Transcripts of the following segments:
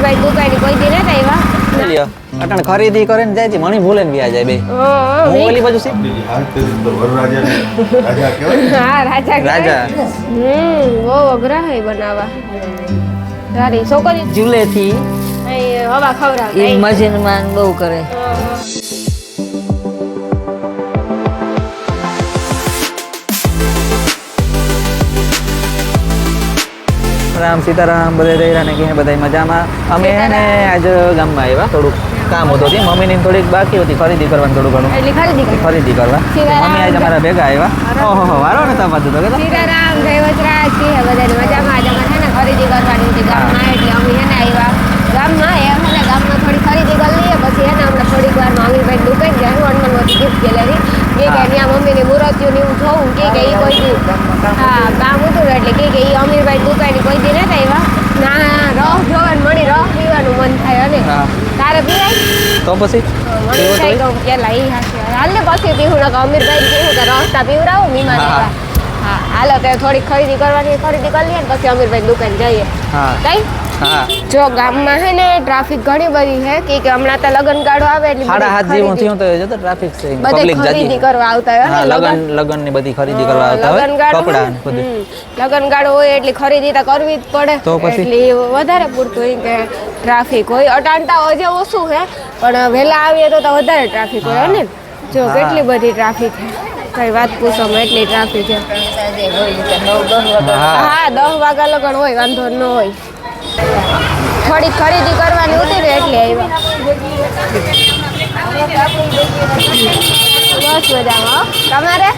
અમીરભાઈ દુકાની કોઈ દી નતા આવ્યા અટણ ખરીદી કરે ને જાય છે મણી ભૂલે ને વ્યા જાય બે હું ઓલી બાજુ છે હા રાજા રાજા બહુ અઘરા હે બનાવવા સારી છોકરી ઝૂલેથી હવા ખવડાવે એ મજનમાં બહુ કરે. રામ સીતારામ બધા દઈરા ને કે બધા મજામાં. અમે ને આજ ગામમાં આવ્યા થોડુંક કામ હતું ત્યાં મમ્મીની થોડીક બાકી હતી ખરીદી કરવાનું થોડું ઘણું એટલે ખરીદી કરવા મમ્મી આજ અમારા ભેગા આવ્યા. ઓહો વારો ને તમારું તો કે સીતારામ જય વજરાજ કે બધાને મજામાં. આજે અમારે છે ને ખરીદી કરવાની હતી ગામમાં એટલે અમે છે ને આવ્યા ગામમાં એમ છે ને ગામમાં થોડી ખરીદી કરી લઈએ પછી છે ને હમણાં થોડીક વારમાં અમીરભાઈ દુકાન જાય વનમનમાંથી ગિફ્ટ ગેલેરી કે ત્યાં મમ્મીની મૂર્તિઓ ને એવું જોઉં કે એ કોઈ હા કામ હતું એટલે કે એ અમીરભાઈ દુકાની કોઈ દી નતા આવ્યા ના રસ જોવાનું મળી રસ પીવાનું મન થાય અને તારે પીવાય તો પછી મને થાય કહું પેલા એ હાથે હાલ ને પછી પીવું ને અમીરભાઈ કેવું કે રસ્તા પીવડાવો બીમાર આવ્યા હા હાલો તો થોડીક ખરીદી કરવાની ખરીદી કરી લઈએ ને પછી અમીરભાઈ દુકાન જઈએ કઈ જો ગામમાં હે ને ટ્રાફિક ઘણી બધી છે કે હમણાં તો લગન ગાડો આવે એટલે સાડા હાથ જેવું થયું તો જો તો ટ્રાફિક છે પબ્લિક ખરીદી કરવા આવતા હોય લગન ની બધી ખરીદી કરવા આવતા હોય કપડા ને બધું લગન ગાડો હોય એટલે ખરીદી તો કરવી જ પડે તો પછી એટલે વધારે પૂરતું હોય કે ટ્રાફિક હોય અટાણતા હજે ઓછું છે પણ વહેલા આવીએ તો વધારે ટ્રાફિક હોય ને જો કેટલી બધી ટ્રાફિક છે કઈ વાત પૂછો એટલી ટ્રાફિક છે હા 10 વાગ્યા લગન હોય વાંધો ન હોય થોડીક ખરીદી કરવાની હતી ને એટલે આવ્યા બસ મજામાં તમારે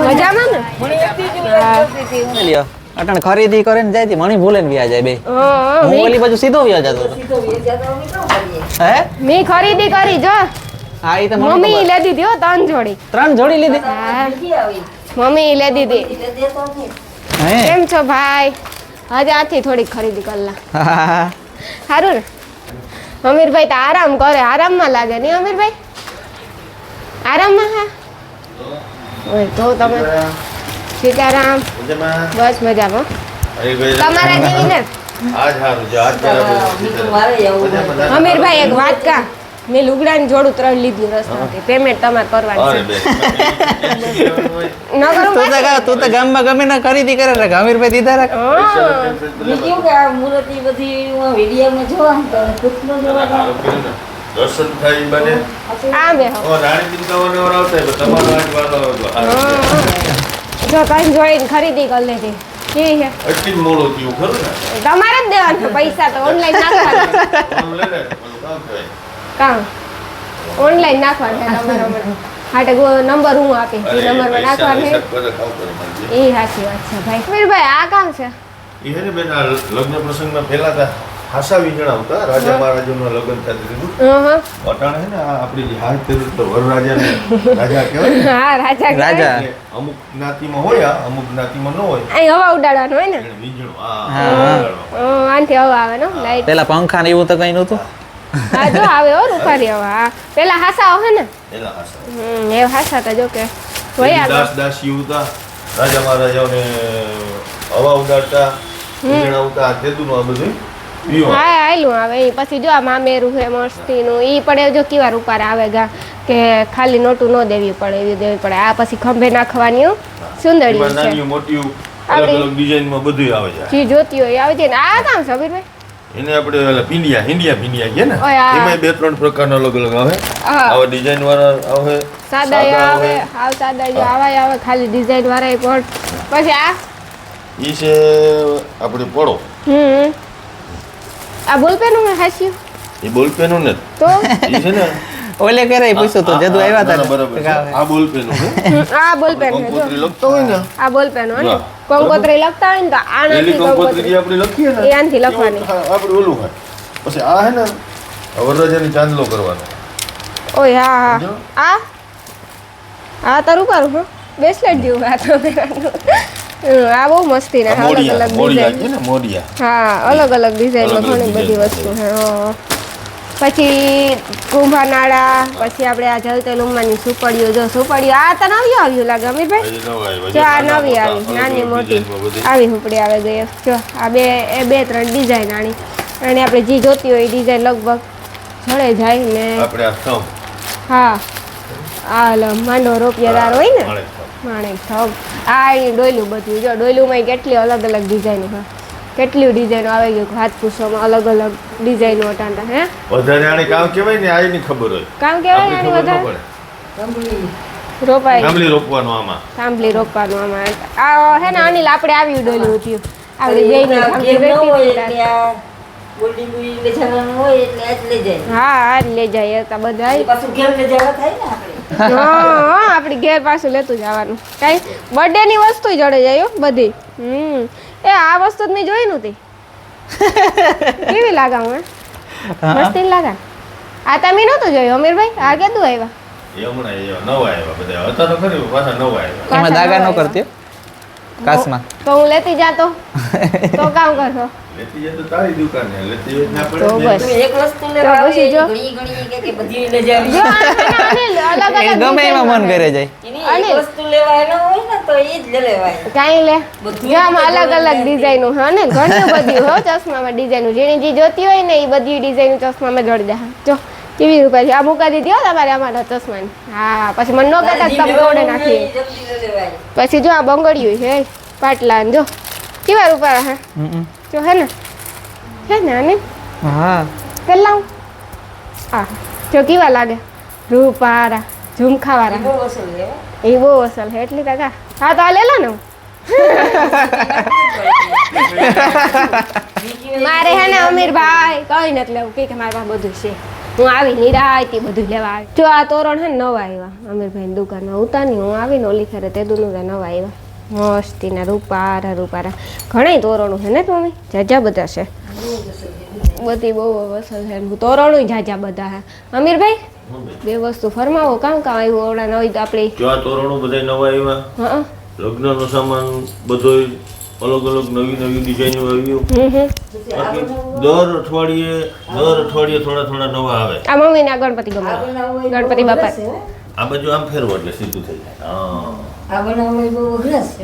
મજામાં ને અટણ ખરીદી કરે ને જાય છે મણી ભૂલે ને વ્યા જાય બે હું ઓલી બાજુ સીધો વ્યા જતો હે મેં ખરીદી કરી જો હા ઈ તો મમ્મી લે દીધી હો 3 જોડી 3 જોડી લીધી મમ્મી લે દીધી કેમ છો ભાઈ આજે આથી થોડીક ખરીદી કરલા સારું ને અમીરભાઈ તો આરામ કરે આરામમાં લાગે નહીં અમીરભાઈ આરામમાં હા ઓય તો તમે સીતારામ બસ મજામાં તમારા જેવી ને અમીરભાઈ એક વાત કા મેં લુગડાની જોડું 3 લીધું રસ્તાથી પેમેન્ટ તમારે કરવાનું ન કરું તું તો ગામમાં ગમે ના ખરીદી કરે ને અમીરભાઈ દીધા રાખ બીજું કે આ મૂર્તિ બધી વિડીયોમાં જોવા તો કુછનો જોવા દર્શન થાય બને આ બે ઓ રાણી ચિંતાઓને આવતા હોય તમારો આજ વાળો જો કઈ જોઈને ખરીદી કરી લેતી ઠીક છે એટલી મોડો થયું ખરું ને તમારે જ દેવાના પૈસા તો ઓનલાઈન નાખવાના કામ ઓનલાઈન નાખવાના તમારા હાટે નંબર હું આપી એ નંબરમાં નાખવાનું એ સાચી વાત છે ભાઈ અમીરભાઈ આ કામ છે એ હે ને બેન આ લગ્ન પ્રસંગમાં પહેલા તા હાસા વીજણા હતા રાજા મહારાજાનું લગ્ન થતું હતું અટાણે હે ને આપણી જે હાથ તેર તો વરરાજાને રાજા કહેવાય હા રાજા અમુક જ્ઞાતિમાં હોય અમુક જ્ઞાતિમાં ન હોય અહીં હવા ઉડાડવાનું હોય ને વીજણું આનથી હવા આવે ને લાઈટ પેલા પંખા ને એવું તો કઈ નહોતું હા જો આવે હો રૂપારી હવા હા પેલા હાસા આવે ને પેલા હાસા એ હાસા તો જો કે હોય દાસી હતા રાજા મહારાજાઓને હવા ઉડાડતા વીજણા ઉતા તેદુનું આ બધું હા આયલું આવે એ પછી જો આ મામેરું છે મસ્તીનું ઈ પડે જો કેવા રૂપાર આવે ગા કે ખાલી નોટું ન દેવી પડે એવી દેવી પડે આ પછી ખંભે નાખવાની સુંદરી છે નાની મોટી અલગ અલગ ડિઝાઇનમાં બધું આવે છે જી જોતી હોય આવે છે ને આ કામ છે અમીરભાઈ એને આપણે હિંડિયા કે ને એમાં 2-3 પ્રકારના અલગ અલગ આવે આવા ડિઝાઇન વાળા આવે સાદા આવે સાદા જો આવે ખાલી ડિઝાઇન વાળા પણ પછી આ ઈ છે આપણે પડો આ બોલપેન નું હાસ્યું એ બોલપેન નું ને તો ઈ છે ને ઓલે કરે પૂછ્યું તો જદુ આવ્યા હતા બરાબર આ બોલપેન છે આ બોલપેન કંકોત્રી લખતો હોય ને આ બોલપેન હોય કંકોત્રી લખતા હોય ને તો આનાથી કંકોત્રી આપણે લખીએ ને એ આનાથી લખવાની આપણે ઓલું હોય પછી આ હે ને વરરાજાની ચાંદલો કરવાનો ઓય હા હા આ તારું કરું હું બેસલેટ જેવું આ તો આ બહુ મસ્તી ને અલગ અલગ ડિઝાઇન હા અલગ અલગ ડિઝાઇનમાં ઘણી બધી વસ્તુ છે પછી કુંભા નાળા પછી આપણે આ જલતેલ ઉમ્માની સુપડીઓ જો સુપડીઓ આ તો નવી આવ્યું લાગે અમીરભાઈ જો આ નવી આવી નાની મોટી આવી સુપડી આવે ગઈ જો આ બે 3 ડિઝાઇન આણી અને આપણે જે જોતી હોય એ ડિઝાઇન લગભગ જડે જાય ને આપણે આ થમ હા આ માંડો રૂપિયાદાર હોય ને મળે થમ. માણેક થમ આ એની ડોયલું બધું જો ડોયલુંમાં કેટલી અલગ અલગ ડિઝાઇનો હોય કેટલી ડિઝાઇનો આવે ગયું હાથ પૂછવામાં અલગ અલગ ડિઝાઇનો અટાંટા હે વધારે આને કામ કહેવાય ને આ એની ખબર હોય કામ કહેવાય આપણી આની ખબર ન વધારે પડે રોપાય આંબલી રોપવાનું આમાં થાંભલી રોપવાનું આમાં આ હે ને અનિલ આપણે આવ્યું ડોયલું થયું આપણી બેયની થાંભલી ઘેર ન હોય રોપી એટલે આ બોલડી બુડી લઈ જવાનું હોય એટલે આજ લઈ જાય હા આ જ લઈ જાય હતા બધા એ પાછું ઘેર લઈ જવા થાય ને આપણે હા આપણી ઘેર પાછું લેતું જવાનું કઈ બર્થડે ની વસ્તુ જડે જાય હો બધી એ આ વસ્તુ જ મેં જોઈ નહોતી કેવી લાગા હું મસ્તી લાગા આ તમે નહોતું જોયું અમીરભાઈ આ કેદું આવ્યા એ હમણાં એ નવા આવ્યા બધા હતા તો ખરી પાછા નવા આવ્યા એમાં દાગા ન કરતી હો. કાચમાં તો હું લેતી જાતો તો કામ કરશો લેતી જાય તો તારી દુકાન ને લેતી હોય ના તો પડે બસ. તમે એક વસ્તુ લેવા તો પછી આવે જો. ઘણી ઘણી કે બધી લઈ જાવી જો અનિલ અલગ એ અલગ ગમે એમાં મન કરે જાય એની અને- એક વસ્તુ લેવા એનો હોય ને તો એ જ લઈ લેવાય કાંઈ લે બધું જો આમાં રીતે અલગ અલગ જોડે ડિઝાઇનો હા ને ઘણી બધી હો ચશ્મામાં ડિઝાઇનો જેની જે જોતી હોય ને એ બધી ડિઝાઇનો ચશ્મામાં જોડી દે જો કેવી રૂપિયા છે આ મૂકા દીધી હો તમારે અમારા ચશ્માની હા પછી મને ન કહેતા કે તમે તોડે નાખીએ જલ્દી લઈ લેવાય પછી જો આ બંગડિયું છે પાટલા ને જો કેવા રૂપિયા હે જો હે ને આને હા કેટલા આ જો કેવા લાગે રૂપારા ઝુમખાવાળા બહુ વસૂલ લેવા એ બહુ અસલ છે એટલી ટકા હા તો આ લે લો ને મારે હે ને અમીરભાઈ કઈ નથી લેવું કે મારા પાસે બધું છે હું આવી નિરાયતી બધું લેવા આવી જો આ તોરણ છે ને નવા આવ્યા અમીરભાઈની દુકાનમાં ઉતાની હું આવીને ઓલી ખરે તે દુનું નવા આવ્યા મસ્તીના રૂપારા ઘણા તોરણો છે ને તો મમ્મી જાજા બધા છે બધી બહુ અસલ છે તોરણો જાજા બધા છે અમીરભાઈ બે વસ્તુ ફરમાવો કામ કામ આવ્યું ઓળા નવી તો આપણી જો આ તોરણો બધા નવા આવ્યા હા લગ્નનો સામાન બધો અલગ અલગ નવી નવી ડિઝાઇનો આવ્યું બાકી દર અઠવાડિયે થોડા થોડા નવા આવે આ મમ્મીને આ ગણપતિ ગમે ગણપતિ બાપા આ બાજુ આમ ફેરવો એટલે સીધું થઈ જાય હા આ બનાવવા બહુ અઘરા છે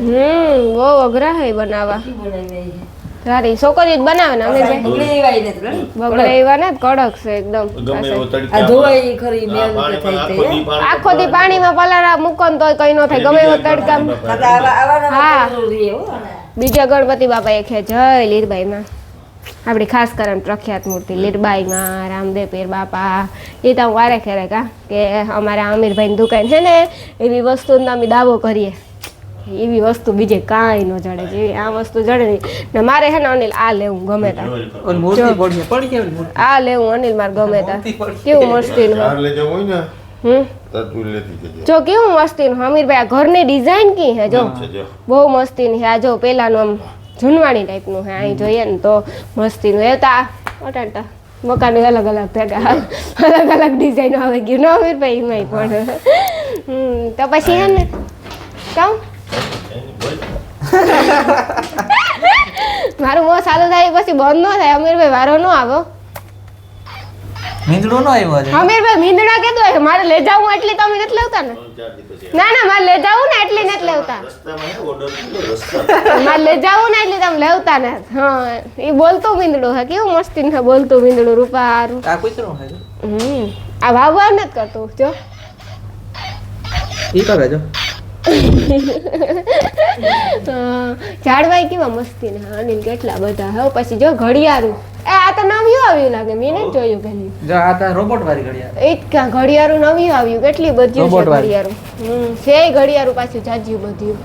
બહુ અઘરા હે બનાવવા શું બનાવી સારી છોકરીઓ જ બનાવે ને અમીરભાઈ બગડે એવાય નથી ગણી. બગડે એવા ને કડક છે એકદમ ગમે એવો આ તડકા ધોવાય ખરી મેલ કે પાણીમાં થઈ તે આખો દી પાણીમાં પલાળા મૂકો ને તોય કઈ ન થાય ગમે એવો તડકા ખાતા આવા હા. જરૂર રહે હો બીજા ગણપતિ બાપા એક છે જય લીરબાઈમાં આપણી ખાસ કરીને પ્રખ્યાત મૂર્તિ લીરબાઈમાં રામદેવ પીર બાપા એ તો હું વારે ખેરે કા કે અમારા અમીરભાઈની દુકાન છે ને એવી વસ્તુનો અમે દાવો કરીએ એવી વસ્તુ બીજે કાંઈ ન જડે જેવી આ વસ્તુ જડે નહીં ને મારે છે ને અનિલ આ લેવું ગમે તા ઓલી મૂર્તિ પડી છે ઓલી મૂર્તિ આ લેવું અનિલ મારે ગમે તા કેવું મસ્તીનું ચાર લઈ જવું હોય ને હમ તો તું લેતી જજે જો કેવું મસ્તીનું અમીરભાઈ આ ઘરની ડિઝાઇન કી હે જો છે જો બહુ મસ્તીની છે આ જો પેલાનું આમ જૂનવાણી ટાઈપનું છે અહીં જોઈએ ને તો મસ્તીનું એ તો આ અટાટા મકાન અલગ અલગ થયા અલગ અલગ ડિઝાઇન આવે ગયું ન અમીરભાઈ એમાંય પણ તો પછી હે ને કામ એની બોલ. મારું મોં ચાલુ થાય પછી બંધ ન થાય અમીરભાઈ વારો ન આવો મીંદડો નો આવ્યો આજે અમીરભાઈ મીંદડા કીધું હોય મારે લઈ જાવું એટલી તમે નથી લેવતા ને ત્રણ ચાર દિવસ પછી ના ના મારે લઈ જાવું ને એટલી નથી લેવતા રસ્તામાં હે ઓર્ડર કીધો રસ્તા મારે લઈ જાવું ને એટલી તમે લેવતા ને હા એ બોલતું મીંદડું હે કેવું મસ્તી ને બોલતું મીંદડું રૂપારું આ કૂતરું છે આ ભાવ નથી કરતું જો ઈ કરે જો ઝાડવાય કેવા મસ્તી ને અનિલ કેટલા બધા હે પછી જો ઘડિયાળું આ તો નવું આવ્યું લાગે મેં નથી જોયું પેલી જો આ તો રોબોટ વાળી ઘડિયાળ એ જ કાં ઘડિયાળું નવું આવ્યું કેટલી બધી છે Robot વાળી. ઘડિયાળું છે ઘડિયાળું પાછું જાજ્યું બધું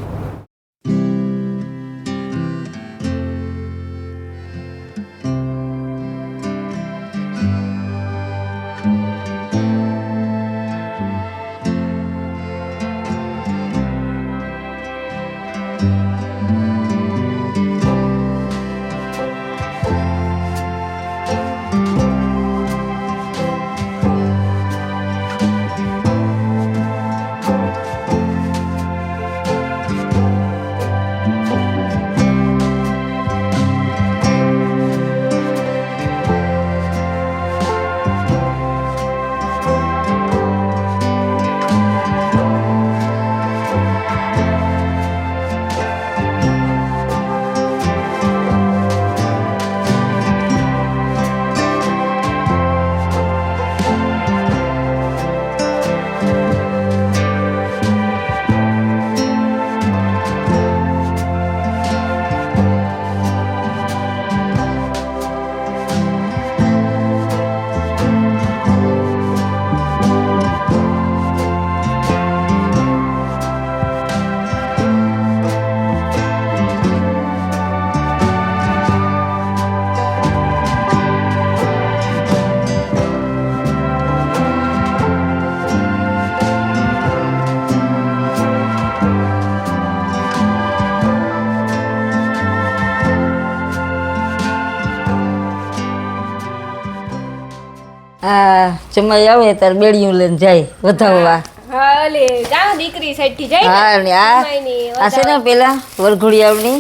આ જમાઈ આવે ત્યારે બેડિયું લઈને જાય વધાવવા. હા ઓલી ગામ દીકરી સાઈડ થી જાય હા ને અને જમાઈની આ છે ને પેલા વરઘોડિયાની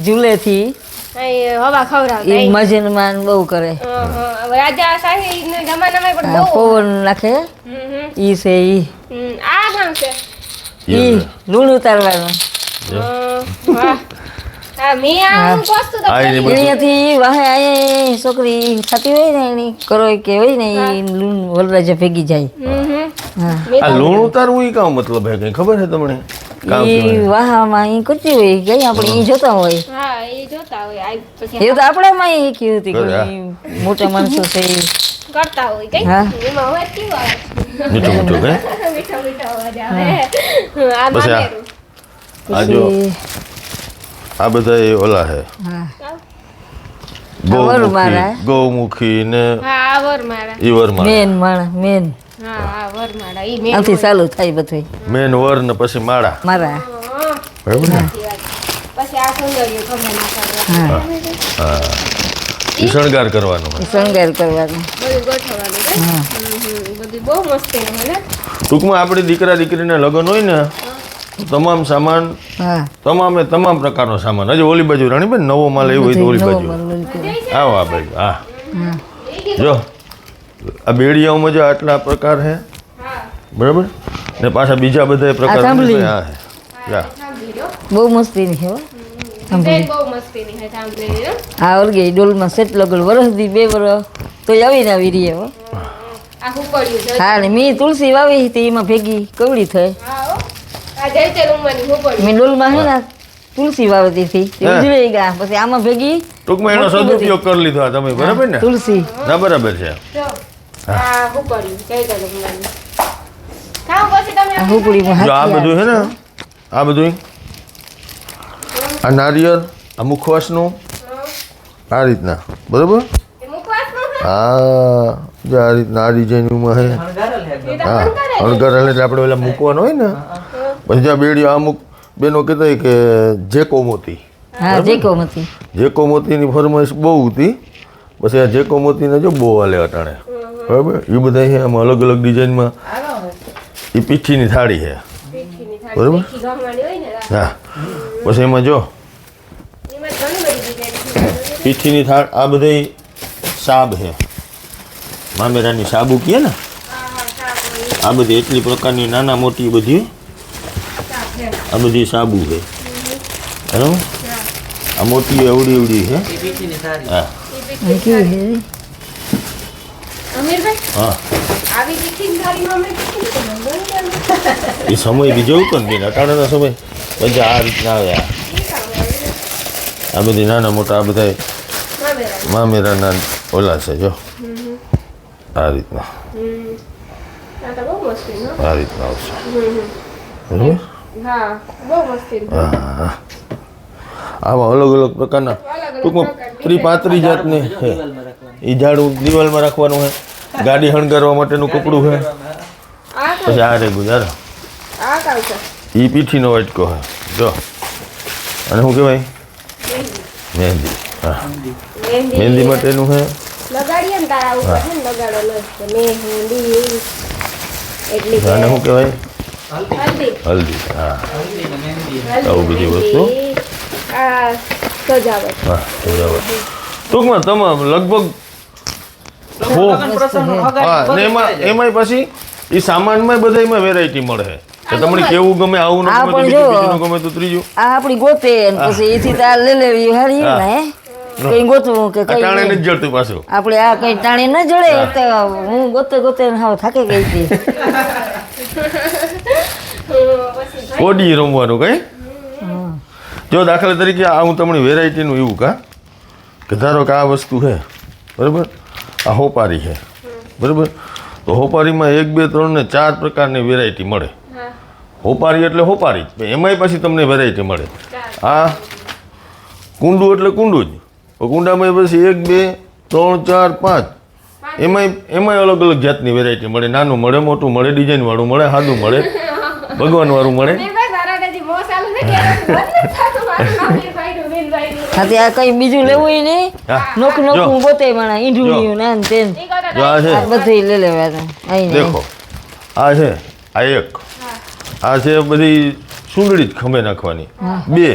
ઝૂલેથી અહીં હવા ખવડાવતા એ અહીં. મજનમાં બહુ કરે. રાજા શાહી જમાનામાં પણ આ બહુ પવન નાખે ઈ છે ઈ આ ગામ છે ઈ લૂણ ઉતારવાનું. વાહ હા મેં આ વસ્તુ તો આ એની પેલી- અહીંયાથી વાહે આયે છોકરી થતી હોય ને એની કરો કે હોય ને એ લૂણ વરરાજા ભેગી જાય. હા આ લૂણ ઉતારવું ઈ કામ મતલબ હે કઈ ખબર છે તમને કામ ઈ કેવાય? વાહામાં ઈ કરતી હોય ગઈ આપણે ઈ જોતા હોય હા એ જોતા હોય આ પછી એવું તો આપણે માં શીખ્યું હતું કરે, કે ઈ મોટા માણસો છે ઈ. કરતા હોય કઈ હા. એમાં અવાજ કેવો આવે મીઠું મીઠું કઈ મીઠો મીઠો અવાજ આવે આ બસ આ- મામેરું આ જો પછી આ બધા એ ઓલા હે હા ગૌમુખી વરમાળા. ગૌમુખી ને હા આ વરમાળા ઈ વરમાળા મેન માણા મેન હા આ વરમાળા ઈ મેં આથી ચાલુ થાય બધું મેન વર ને પછી માળા મારા બરાબર ને પછી આ સુંદરીઓ ખબર ના હા ઈ શણગાર કરવાનો હોય. શણગાર કરવાનો. બધું ગોઠવવાનું કઈ? હા બધું બહુ મસ્તી નું હે ને ટૂંકમાં આપણી દીકરા દીકરીના લગ્ન હોય ને તો તમામ સામાન હા તમામે તમામ પ્રકારનો સામાન હજી ઓલી બાજુ રાણીબેન નવો માલ એવો હોય તો ઓલી બાજુ આવો આ બાજુ હા જો આ બેડિયાઓમાં જો આટલા પ્રકાર છે બરાબર ને પાછા બીજા બધા પ્રકાર થાંભલી. હા હે જા સાંભળી લો બહુ મસ્તી ની હો બેન બહુ મસ્તી ની હે સાંભળી લો આ ઓરગે ડોલમાં સેટ લગડ વરસ દી 2 વરસ તો આવીને આવી રહી હો. આ હુકડ્યું છે હા ને મેં તુલસી વાવી હતી એમાં ભેગી કવડી થઈ. હા હો આ જયતે રૂમની હુકડ્યું મેં ડોલમાં હે ને તુલસી વાવતી હતી તે હા. ઉજળી ગયા પછી આમાં ભેગી ટૂંકમાં એનો મોટી બધી. સદુપયોગ કરી લીધો આ તમે બરાબર ને તુલસી ના બરાબર છે જો આ હુકડ્યું જયતે રૂમની ખાવ પછી તમે આ હુકડીમાં જો આ હાથી બધું છે ને આ બધું આ નારિયેળ આ મુખવાસનું આ રીતના બરાબર મુખવાસનું છે આ જો આ રીતના આ ડિઝાઇનમાં છે હા અણગર એટલે આપણે ઓલા મૂકવાનો હોય ને પછી જ્યાં બેડીઓ અમુક બેનો કહેતા હોય કે જેકો મોતી હા જેકો મતી જેકો મોતીની ફરમાઈશ બહુ હતી પછી આ જેકો મોતીને જો બહુ હાલે અટાણે બરાબર એ બધા છે આમાં અલગ અલગ ડિઝાઇનમાં એ પીઠીની થાળી છે પીઠીની થાળી બરોબર. પીઠી ગમવાની હોય ને હા પછી એમાં જો એમાં ઘણી બધી ડિઝાઇન છે પીઠીની થાળ આ બધી સાબ છે મામેરાની સાબુ કહે ને આ બધી એટલી પ્રકારની નાના મોટી બધી આ બધી સાબુ છે બરાબર આ મોટી એવડી એવડી છે હા કેવી અમીરભાઈ હા આવી પીઠીની થાળીમાં અમે કેટલી મંગાવી એ સમય બીજો હતો ને બેન અટાણાનો સમય પછી આ રીતના આવે આ બધી નાના મોટા આ બધા મામેરાના ઓલા છે જો આ રીતના આ તો બહુ મસ્તી નો આ રીતના આવશે બરાબર હા બહુ મસ્તી હા આવા અલગ અલગ પ્રકારના ટૂંકમાં 30-35 જાતની છે એ ઝાડું દિવાલમાં રાખવાનું છે ગાડી શણગારવા માટેનું કપડું છે આ પછી આ રે ગુજાર આ કાવ છે એ પીઠીનો વાટકો છે જો અને શું કહેવાય મહેંદી હા મહેંદી માટેનું છે લગાડીએ ને તારા ઉપર છે ને લગાડો મહેંદી એટલી અને શું કહેવાય હલ્દી હલ્દી હા હલ્દી, આવું બધી વસ્તુ. આ સજાવટ હા સજાવટ ટૂંકમાં તમામ લગભગ હા ને એમાંય પછી એ સામાનમાં બધામાં વેરાયટી મળે છે કે તમને કેવું ગમે આવું ન આ ગમે તો પણ બીજું જો. બીજું ન ગમે તો ત્રીજું આ આપણી ગોતે ને પછી એથી તાર લઈ લેવી હારી હા. ને હે કઈ ગોતવું કે આ કઈ ટાણે નહીં. નથી જડતું પાછું આપણે આ કઈ ટાણી ન જડે તો હું ગોતે ગોતે ને હાવ થાકી ગઈ હતી કોડી રમવાનું કઈ જો દાખલા તરીકે આ હું તમને વેરાયટીનું એવું કે ધારો કે આ વસ્તુ છે બરાબર આ હોપારી છે બરાબર તો હોપારીમાં 1 2 3 ને 4 પ્રકારની વેરાયટી મળે હોપારી એટલે હોપારી જ એમાંય પછી તમને વેરાયટી મળે આ કુંડું એટલે કુંડું જ તો કુંડામાં પછી 1 2 3 4 5 એમાંય અલગ અલગ જાતની વેરાયટી મળે નાનું મળે મોટું મળે ડિઝાઇન વાળું મળે સાદું મળે ભગવાન વાળું મળે અમીરભાઈ તારા હજી મોં ચાલુ નથી બંધ નથી થતું મારું અમીરભાઈનું અનિલભાઈની. સાથે આ કઈ બીજું લેવું ય નહીં હા. નોખું જો. નોખું ગોતે માણા ઈંઢુણિયું ના ને તેન ઈ કહો તો જો આ છે આ બધું લઈ લેવા અહીં દેખો આ છે આ એક આ છે બધી સુંદડી જ ખંભે નાખવાની 2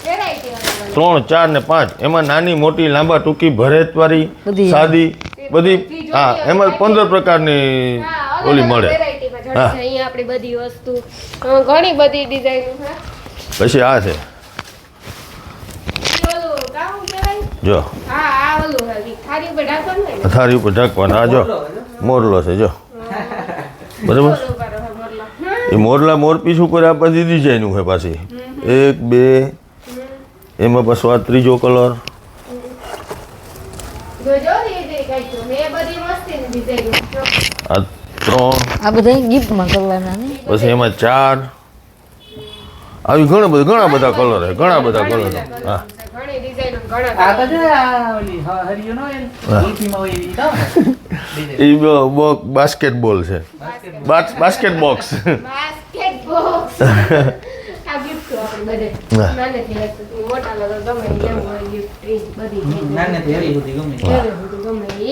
variety અલગ અલગ. 3 4 ને 5 એમાં નાની મોટી લાંબા ટૂંકી ભરેતવાળી બધી. સાદી બધી હા એમાં 15 પ્રકારની હા, અલગ ઓલી અલગ મળે variety માં જડી હા. છે. અહીંયા આપણી બધી વસ્તુ ઘણી બધી ડિઝાઇન છે. પછી આ છે ઈ ઓલું કામ કહેવાય? જો હા આ ઓલું છે. ઈ થાળી ઉપર ઢાંકવાનું હોય ને. થાળી ઉપર ઢાંકવાના આ જો મોરલો છે જો બરાબર ઓલું ઉપર છે મોરલો. એ મોરલા મોરપીસ ઉપર આ બધી ડિઝાઇનું છે પાછી 1 2 એમાં પાછો આ ત્રીજો કલર જોજો એ કાઢ્યું. મેં બધી મસ્તીની ડિઝાઇન જો. આ 3 આ બધા ગિફ્ટમાં કરવાના ને પછી એમાં 4 આવી ઘણા બધા કલર છે ઘણા બધા કલર હા ઘણી ડિઝાઇન ઘણા આ તો જો આ ઓલી હરિયો નો એમ ગુલ્ફીમાં હોય ઈ તો ને એ બાસ્કેટબોલ છે બાસ્કેટ બોક્સ બાસ્કેટ બોક્સ આ ગિફ્ટ આપણે બધે હા. નાનેથી લગતું મોટા લગર ગમે ઈ એમ હોય gift ઈ બધી નાનેથી એવી બધી ગમે ગમે ઈ